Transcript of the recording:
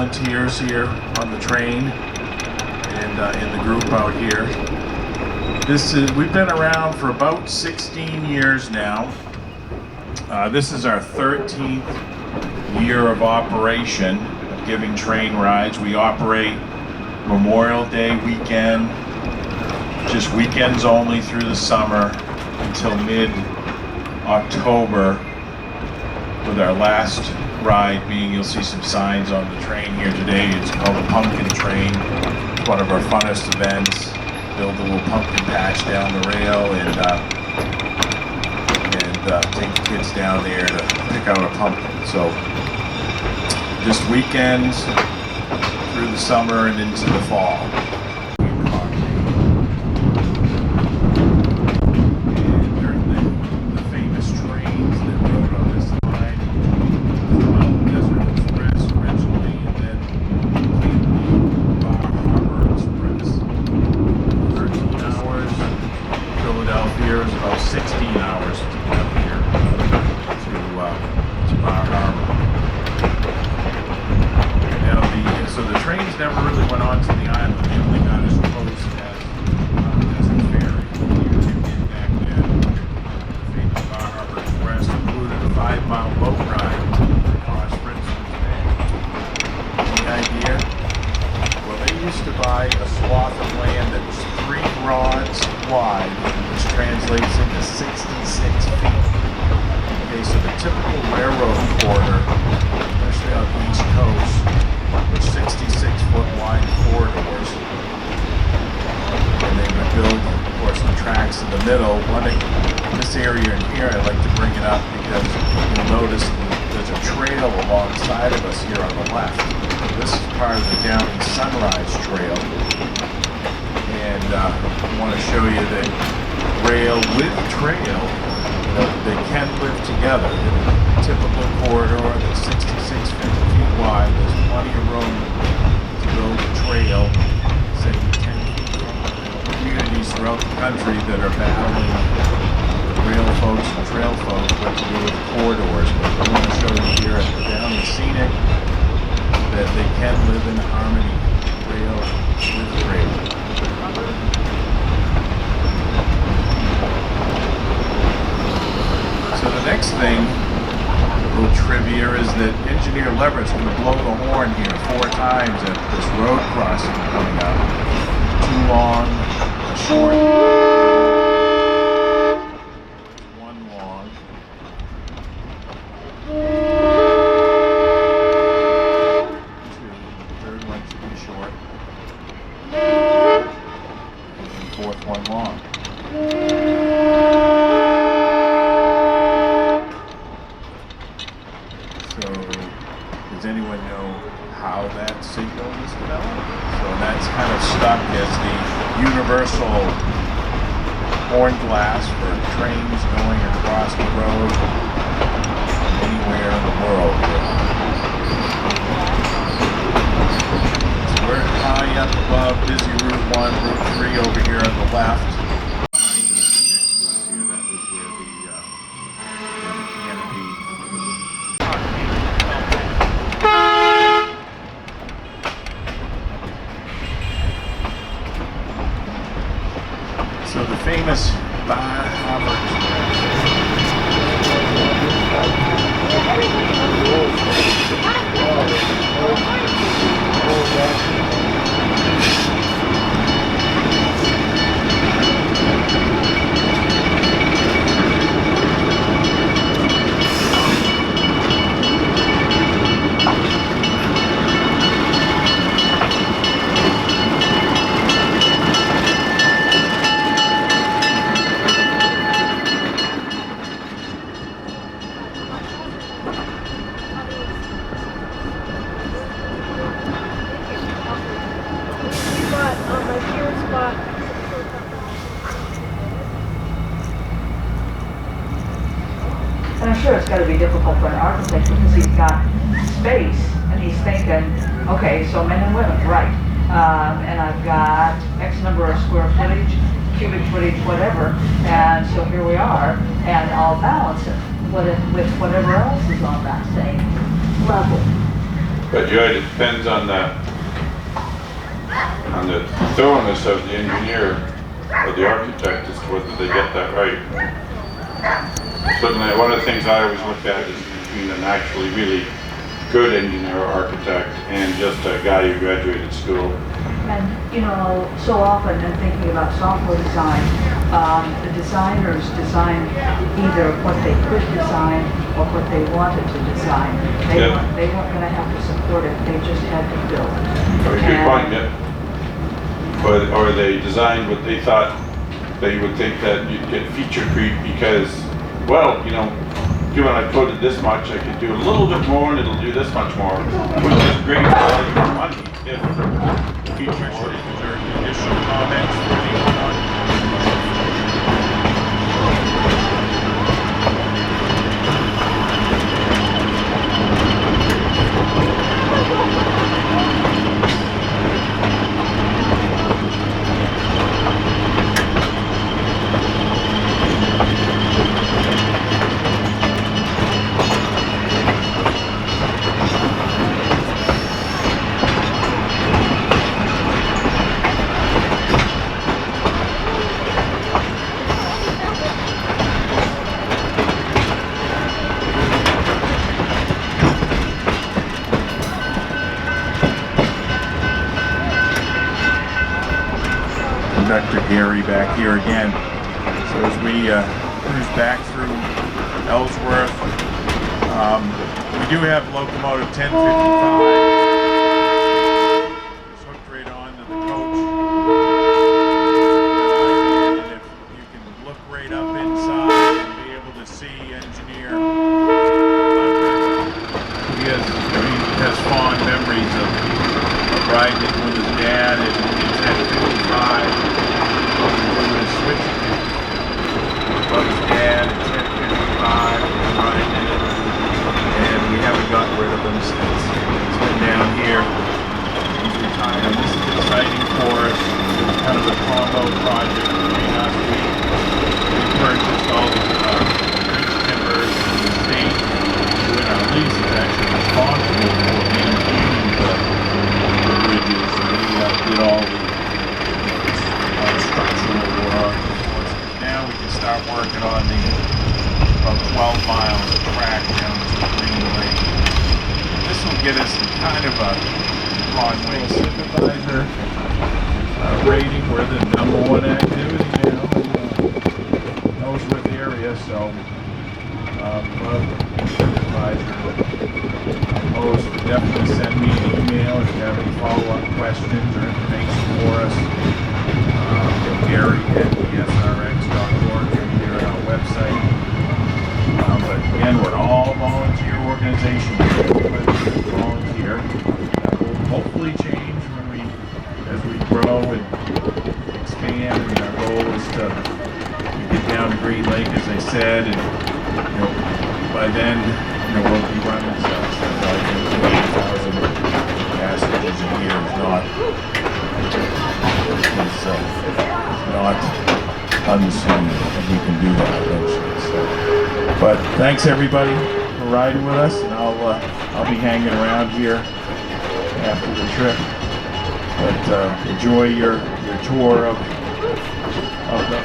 volunteers here on the train and in the group out here. We've been around for about 16 years now. This is our 13th year of operation of giving train rides. We operate Memorial Day weekend, just weekends only through the summer until mid-October, with our last ride being, you'll see some signs on the train here today. It's called the Pumpkin Train. It's one of our funnest events. Build a little pumpkin patch down the rail and take the kids down there to pick out a pumpkin. So just weekends through the summer and into the fall. Never really went onto the island. They only got as close as Desert Ferry back then. The famous Bar Harbor Express included a 5-mile boat ride across Princeton Bay. Any idea? Well, they used to buy a swath of land that was 3 rods wide, which translates into 66 feet. Okay, so the typical railroad corridor, especially on the East Coast, with 66-foot wide corridors, and they would build, of course, the tracks in the middle. This area in here, I like to bring it up because you'll notice there's a trail alongside of us here on the left. This is part of the Downeast Sunrise Trail, and I want to show you that rail with trail, they can live together. In a typical corridor that's 66 feet wide, there's plenty of room to build a trail, say 10 feet from communities throughout the country that are battling rail folks and trail folks what to do with corridors. But I want to show you here at the Downeast Scenic that they can live in harmony, rail with trail. So the next thing, a little trivia, is that Engineer Leverett's going to blow the horn here 4 times at this road crossing coming up. Too long, a short, 1 long. The 3rd one should be short. And the 4th one long. So, does anyone know how that signal was developed? So that's kind of stuck as the universal horn glass for trains going across the road anywhere in the world. So we're high up above busy Route 1, Route 3 over here on the left. So the famous Bar Harbor And I'm sure it's got to be difficult for an architect because he's got space and he's thinking, okay, so men and women, right. And I've got X number of square footage, cubic footage, whatever, and so here we are, and I'll balance it with whatever else is on that same level. But you're right, it depends on the thoroughness of the engineer or the architect as to whether they get that right. Certainly, one of the things I always look at is between an actually really good engineer or architect and just a guy who graduated school. And, you know, so often in thinking about software design, the designers design either what they could design or what they wanted to design. They weren't going to have to support it, they just had to build it. Very good point, yeah. Or they designed what they thought they would think that you'd get feature creep because, well, you know, given I coded this much, I could do a little bit more and it'll do this much more, which is great value for money if feature creep or additional comments for anyone. Conductor Gary back here again. So as we cruise back through Ellsworth, we do have locomotive 1055. It's hooked right onto the coach. And if you can look right up inside and be able to see engineer, he has fond memories of riding it with his dad at 1055. Switching it above his dad at 1055 running in it, and we haven't gotten rid of him since. He's been down here. He's retired. This is exciting for us. Kind of a combo project between us. We purchased all the bridge timbers in the state. When our lease is actually responsible for maintaining the bridges. We did all the structural work. Now we can start working on the about 12 miles of track down to Green Lake. This will get us kind of a Broadway supervisor rating. We're the #1 activity now in Ellsworth area, so supervisor host, definitely send me an email if you have any follow-up questions or information for us. Gary at esrx.org here at our website. But again, we're all volunteer organization. Volunteer. That will hopefully change as we grow and expand. I mean, our goal is to get down to Great Lake, as I said, and by then, we'll be running stuff. So I think 8,000 passengers a year is not unseen, and we can do that eventually. So, but thanks everybody for riding with us, and I'll be hanging around here after the trip. But enjoy your tour of the